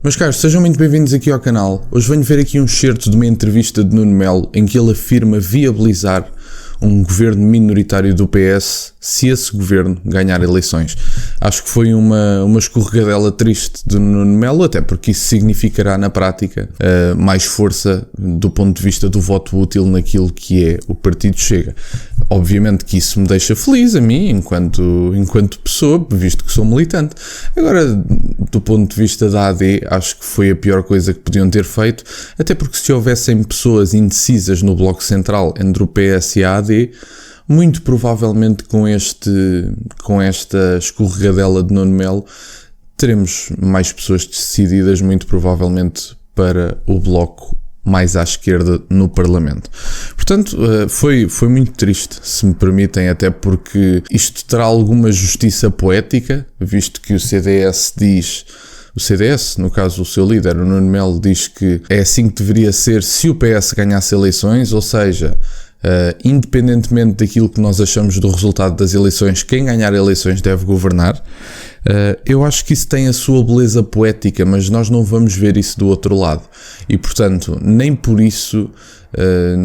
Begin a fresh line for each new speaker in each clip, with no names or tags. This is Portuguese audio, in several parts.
Meus caros, sejam muito bem-vindos aqui ao canal. Hoje venho ver aqui um excerto de uma entrevista de Nuno Melo em que ele afirma viabilizar um governo minoritário do PS se esse governo ganhar eleições. Acho que foi uma escorregadela triste do Nuno Melo, até porque isso significará na prática mais força do ponto de vista do voto útil naquilo que é o Partido Chega. Obviamente que isso me deixa feliz a mim, enquanto pessoa, visto que sou militante. Agora, do ponto de vista da AD, acho que foi a pior coisa que podiam ter feito, até porque se houvessem pessoas indecisas no Bloco Central entre o PS e a AD, muito provavelmente com esta escorregadela de Nuno Melo, teremos mais pessoas decididas, muito provavelmente, para o Bloco mais à esquerda no Parlamento. Portanto, foi muito triste, se me permitem, até porque isto terá alguma justiça poética, visto que o CDS diz... O CDS, no caso o seu líder, o Nuno Melo, diz que é assim que deveria ser se o PS ganhasse eleições, ou seja, independentemente daquilo que nós achamos do resultado das eleições, quem ganhar eleições deve governar. Eu acho que isso tem a sua beleza poética, mas nós não vamos ver isso do outro lado. E, portanto, nem por isso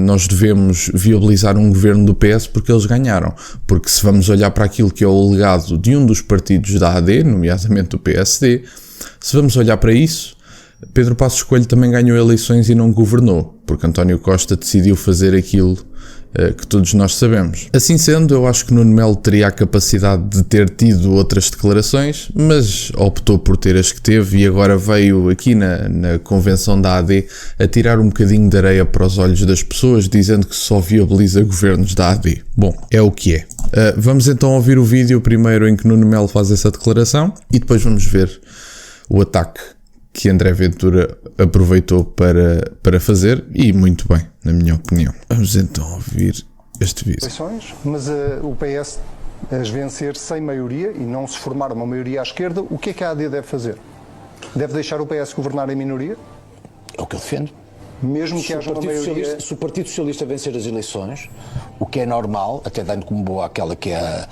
nós devemos viabilizar um governo do PS porque eles ganharam. Porque se vamos olhar para aquilo que é o legado de um dos partidos da AD, nomeadamente o PSD, se vamos olhar para isso, Pedro Passos Coelho também ganhou eleições e não governou, porque António Costa decidiu fazer aquilo que todos nós sabemos. Assim sendo, eu acho que Nuno Melo teria a capacidade de ter tido outras declarações, mas optou por ter as que teve e agora veio aqui na convenção da AD a tirar um bocadinho de areia para os olhos das pessoas, dizendo que só viabiliza governos da AD. Bom, é o que é. Vamos então ouvir o vídeo primeiro em que Nuno Melo faz essa declaração e depois vamos ver o ataque que André Ventura aproveitou para fazer, e muito bem, na minha opinião. Vamos então ouvir este vídeo.
Mas o PS as vencer sem maioria e não se formar uma maioria à esquerda, o que é que a AD deve fazer? Deve deixar o PS governar em minoria?
É o que eu defendo.
Mesmo que haja uma maioria...
Se o Partido Socialista vencer as eleições, o que é normal, até dando como boa aquela que é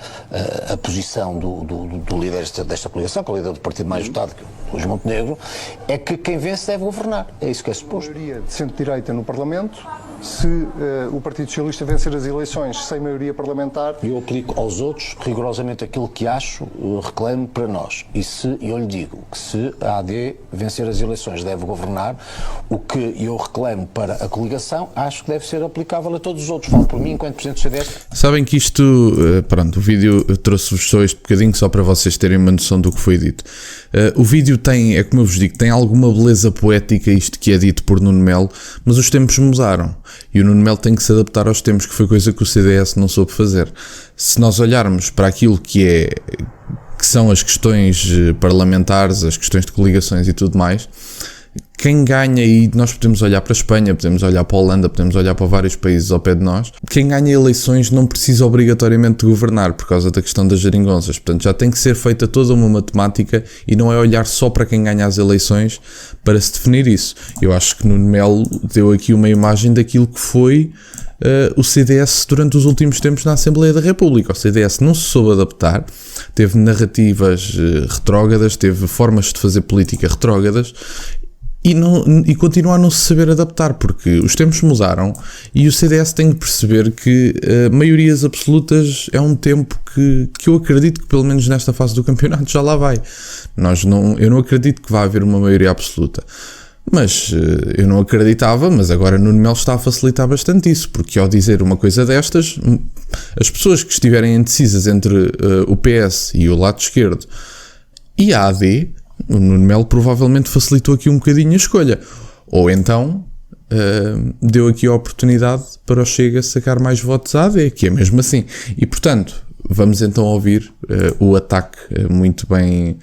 a posição do líder desta coligação, que é o líder do partido mais votado, que é o Luís Montenegro, é que quem vence deve governar. É isso que é suposto.
Maioria de centro-direita no Parlamento, se o Partido Socialista vencer as eleições sem maioria parlamentar...
Eu aplico aos outros rigorosamente aquilo que acho, reclamo para nós. E eu lhe digo que se a AD vencer as eleições deve governar, o que eu reclamo para a coligação, acho que deve ser aplicável a todos os outros. Falo por mim, enquanto Presidente do CDS.
Sabem que isto, pronto, o vídeo trouxe-vos só este bocadinho só para vocês terem uma noção do que foi dito. O vídeo tem, é como eu vos digo, tem alguma beleza poética isto que é dito por Nuno Melo, mas os tempos mudaram e o Nuno Melo tem que se adaptar aos tempos, que foi coisa que o CDS não soube fazer. Se nós olharmos para aquilo que são as questões parlamentares, as questões de coligações e tudo mais, quem ganha, e nós podemos olhar para a Espanha, podemos olhar para a Holanda, podemos olhar para vários países ao pé de nós, quem ganha eleições não precisa obrigatoriamente de governar por causa da questão das geringonças. Portanto, já tem que ser feita toda uma matemática e não é olhar só para quem ganha as eleições para se definir isso. Eu acho que Nuno Melo deu aqui uma imagem daquilo que foi o CDS durante os últimos tempos na Assembleia da República. O CDS não se soube adaptar, teve narrativas retrógradas, teve formas de fazer política retrógradas, e continua a não se saber adaptar, porque os tempos mudaram e o CDS tem que perceber que maiorias absolutas é um tempo que eu acredito que pelo menos nesta fase do campeonato já lá vai. Eu não acredito que vá haver uma maioria absoluta. Mas eu não acreditava, mas agora Nuno Melo está a facilitar bastante isso, porque ao dizer uma coisa destas, as pessoas que estiverem indecisas entre o PS e o lado esquerdo e a AD, o Nuno Melo provavelmente facilitou aqui um bocadinho a escolha. Ou então deu aqui a oportunidade para o Chega sacar mais votos à AD, que é mesmo assim. E portanto, vamos então ouvir o ataque muito bem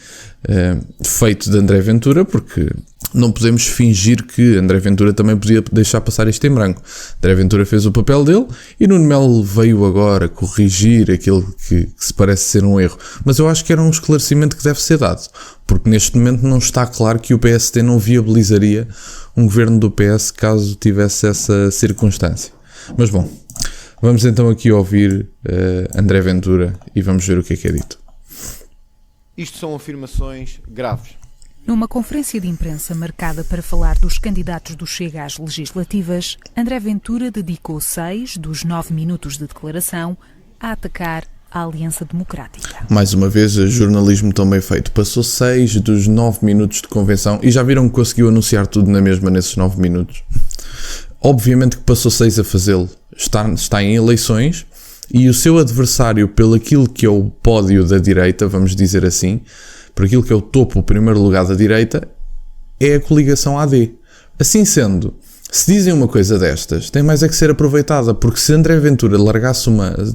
feito de André Ventura, porque não podemos fingir que André Ventura também podia deixar passar isto em branco. André Ventura fez o papel dele e Nuno Melo veio agora corrigir aquilo que se parece ser um erro. Mas eu acho que era um esclarecimento que deve ser dado, porque neste momento não está claro que o PSD não viabilizaria um governo do PS caso tivesse essa circunstância. Mas bom, vamos então aqui ouvir André Ventura e vamos ver o que é dito.
Isto são afirmações graves. Numa conferência de imprensa marcada para falar dos candidatos do Chega às legislativas, André Ventura dedicou 6 dos 9 minutos de declaração a atacar a Aliança Democrática.
Mais uma vez, jornalismo tão bem feito. Passou 6 dos 9 minutos de convenção e já viram que conseguiu anunciar tudo na mesma nesses 9 minutos. Obviamente que passou 6 a fazê-lo. Está em eleições e o seu adversário, pelo aquilo que é o pódio da direita, vamos dizer assim, por aquilo que é o topo, o primeiro lugar da direita, é a coligação AD. Assim sendo, se dizem uma coisa destas, tem mais é que ser aproveitada, porque se André Ventura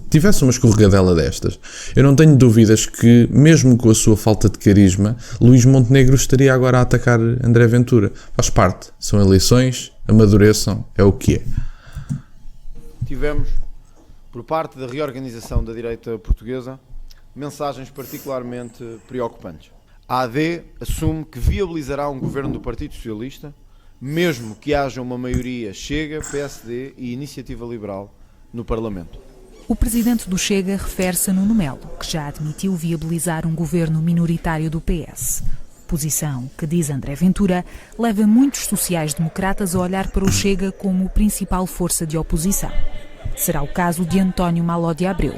tivesse uma escorregadela destas, eu não tenho dúvidas que, mesmo com a sua falta de carisma, Luís Montenegro estaria agora a atacar André Ventura. Faz parte, são eleições, amadureçam, é o que é.
Tivemos, por parte da reorganização da direita portuguesa, mensagens particularmente preocupantes. A AD assume que viabilizará um governo do Partido Socialista, mesmo que haja uma maioria Chega, PSD e Iniciativa Liberal no Parlamento.
O presidente do Chega refere-se a Nuno Melo, que já admitiu viabilizar um governo minoritário do PS. Posição que, diz André Ventura, leva muitos sociais-democratas a olhar para o Chega como principal força de oposição. Será o caso de António Maló de Abreu,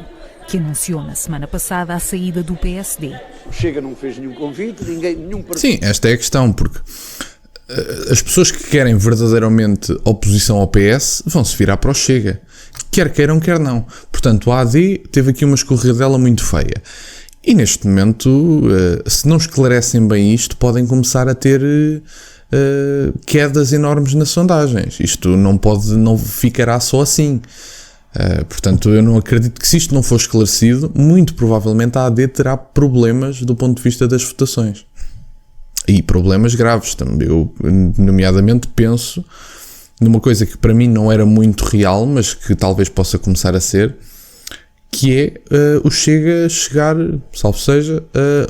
que anunciou na semana passada a saída do PSD.
O Chega não fez nenhum convite, nenhum partido.
Sim, esta é a questão, porque as pessoas que querem verdadeiramente oposição ao PS vão-se virar para o Chega, quer queiram, quer não. Portanto, a AD teve aqui uma escorregadela muito feia. E neste momento, se não esclarecem bem isto, podem começar a ter quedas enormes nas sondagens. Isto não ficará só assim. Portanto, eu não acredito que, se isto não for esclarecido, muito provavelmente a AD terá problemas do ponto de vista das votações. E problemas graves também. Eu, nomeadamente, penso numa coisa que para mim não era muito real, mas que talvez possa começar a ser, que é o Chega chegar, salvo seja,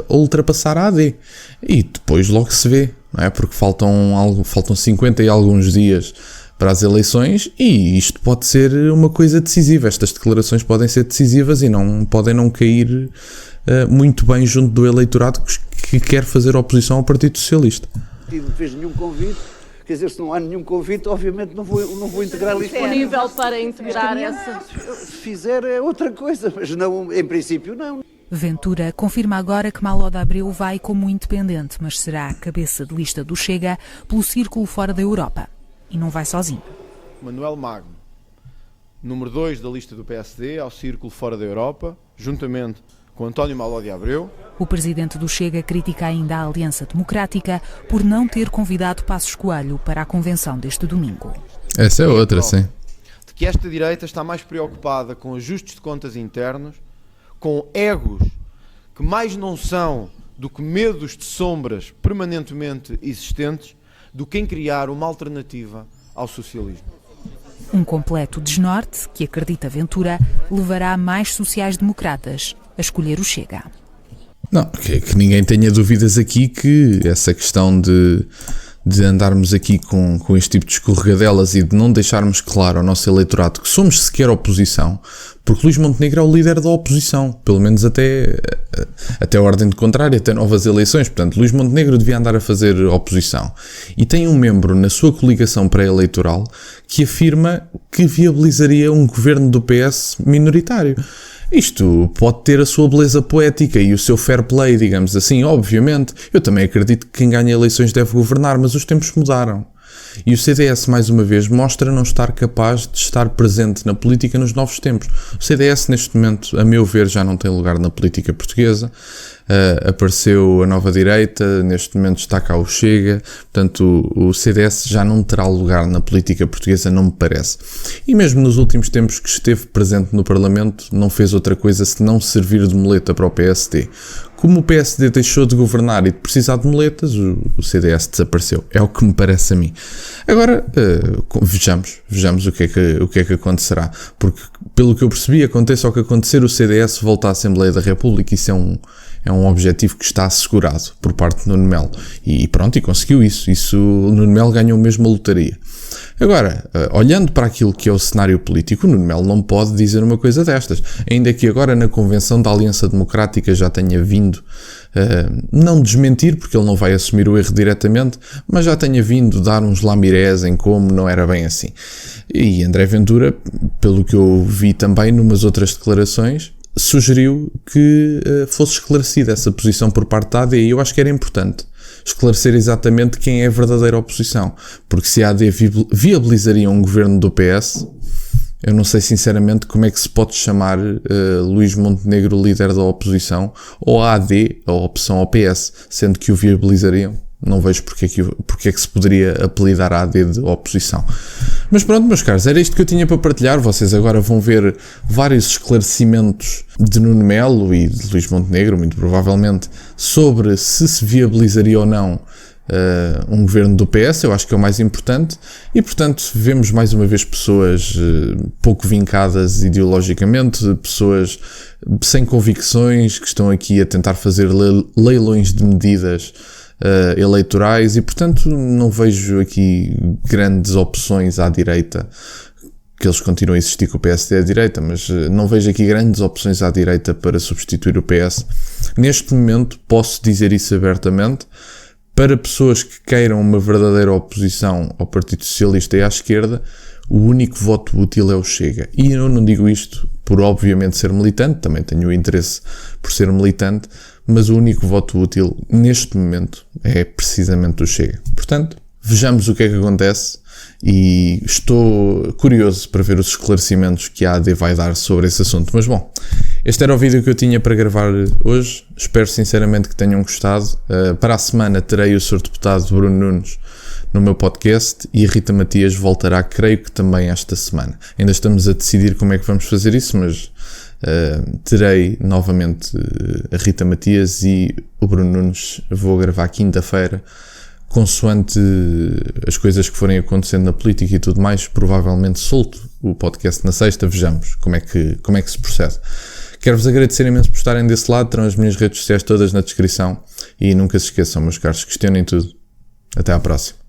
a ultrapassar a AD. E depois logo se vê, não é? Porque faltam 50 e alguns dias para as eleições e isto pode ser uma coisa decisiva. Estas declarações podem ser decisivas e podem não cair muito bem junto do eleitorado que quer fazer oposição ao Partido Socialista.
Não fez nenhum convite, quer dizer, se não há nenhum convite, obviamente não vou integrar isto.
Disponível para integrar essa?
Se fizer é outra coisa, mas não, em princípio não.
Ventura confirma agora que Maló de Abreu vai como independente, mas será a cabeça de lista do Chega pelo círculo fora da Europa. E não vai sozinho.
Manuel Magno, número 2 da lista do PSD, ao círculo fora da Europa, juntamente com António Maló de Abreu.
O presidente do Chega critica ainda a Aliança Democrática por não ter convidado Passos Coelho para a convenção deste domingo.
Essa é outra, sim.
De que esta direita está mais preocupada com ajustes de contas internos, com egos que mais não são do que medos de sombras permanentemente existentes, do que em criar uma alternativa ao socialismo.
Um completo desnorte que, acredita Ventura, levará mais sociais-democratas a escolher o Chega.
Não, que ninguém tenha dúvidas aqui que essa questão de andarmos aqui com este tipo de escorregadelas e de não deixarmos claro ao nosso eleitorado que somos sequer oposição, porque Luís Montenegro é o líder da oposição, pelo menos até a ordem de contrário, até novas eleições. Portanto, Luís Montenegro devia andar a fazer oposição. E tem um membro na sua coligação pré-eleitoral que afirma que viabilizaria um governo do PS minoritário. Isto pode ter a sua beleza poética e o seu fair play, digamos assim, obviamente. Eu também acredito que quem ganha eleições deve governar, mas os tempos mudaram. E o CDS, mais uma vez, mostra não estar capaz de estar presente na política nos novos tempos. O CDS, neste momento, a meu ver, já não tem lugar na política portuguesa. Apareceu a nova direita, neste momento está cá o Chega, portanto o CDS já não terá lugar na política portuguesa, não me parece. E mesmo nos últimos tempos que esteve presente no Parlamento, não fez outra coisa senão servir de muleta para o PSD. Como o PSD deixou de governar e de precisar de muletas, o CDS desapareceu. É o que me parece a mim. Agora, vejamos o que é que acontecerá. Porque, pelo que eu percebi, aconteça o que acontecer, o CDS volta à Assembleia da República. Isso é é um objetivo que está assegurado por parte de Nuno Melo. E pronto, e conseguiu isso. O Nuno Melo ganhou mesmo a lotaria. Agora, olhando para aquilo que é o cenário político, o Nuno Melo não pode dizer uma coisa destas. Ainda que agora na convenção da Aliança Democrática já tenha vindo, não desmentir, porque ele não vai assumir o erro diretamente, mas já tenha vindo dar uns lamirés em como não era bem assim. E André Ventura, pelo que eu vi também numas outras declarações, sugeriu que fosse esclarecida essa posição por parte da AD, e eu acho que era importante esclarecer exatamente quem é a verdadeira oposição, porque se a AD viabilizaria um governo do PS, eu não sei sinceramente como é que se pode chamar Luís Montenegro líder da oposição, ou a AD, a opção ao PS, sendo que o viabilizariam. Não vejo porque é que se poderia apelidar a AD de oposição. Mas pronto, meus caros, era isto que eu tinha para partilhar. Vocês agora vão ver vários esclarecimentos de Nuno Melo e de Luís Montenegro, muito provavelmente, sobre se viabilizaria ou não um governo do PS. Eu acho que é o mais importante. E, portanto, vemos mais uma vez pessoas pouco vincadas ideologicamente, pessoas sem convicções, que estão aqui a tentar fazer leilões de medidas eleitorais, e portanto não vejo aqui grandes opções à direita, que eles continuam a insistir que o PSD é à direita, mas não vejo aqui grandes opções à direita para substituir o PS. Neste momento posso dizer isso abertamente. Para pessoas que queiram uma verdadeira oposição ao Partido Socialista e à esquerda, o único voto útil é o Chega. E eu não digo isto por obviamente ser militante, também tenho o interesse por ser militante, mas o único voto útil neste momento é precisamente o Chega. Portanto, vejamos o que é que acontece, e estou curioso para ver os esclarecimentos que a AD vai dar sobre esse assunto. Mas bom, este era o vídeo que eu tinha para gravar hoje. Espero sinceramente que tenham gostado. Para a semana terei o Sr. Deputado Bruno Nunes no meu podcast, e a Rita Matias voltará, creio que também esta semana. Ainda estamos a decidir como é que vamos fazer isso, mas terei novamente a Rita Matias, e o Bruno Nunes vou gravar quinta-feira, consoante as coisas que forem acontecendo na política e tudo mais. Provavelmente solto o podcast na sexta. Vejamos como é que se procede. Quero-vos agradecer imenso por estarem desse lado. Terão as minhas redes sociais todas na descrição, e nunca se esqueçam, meus caros, questionem tudo. Até à próxima.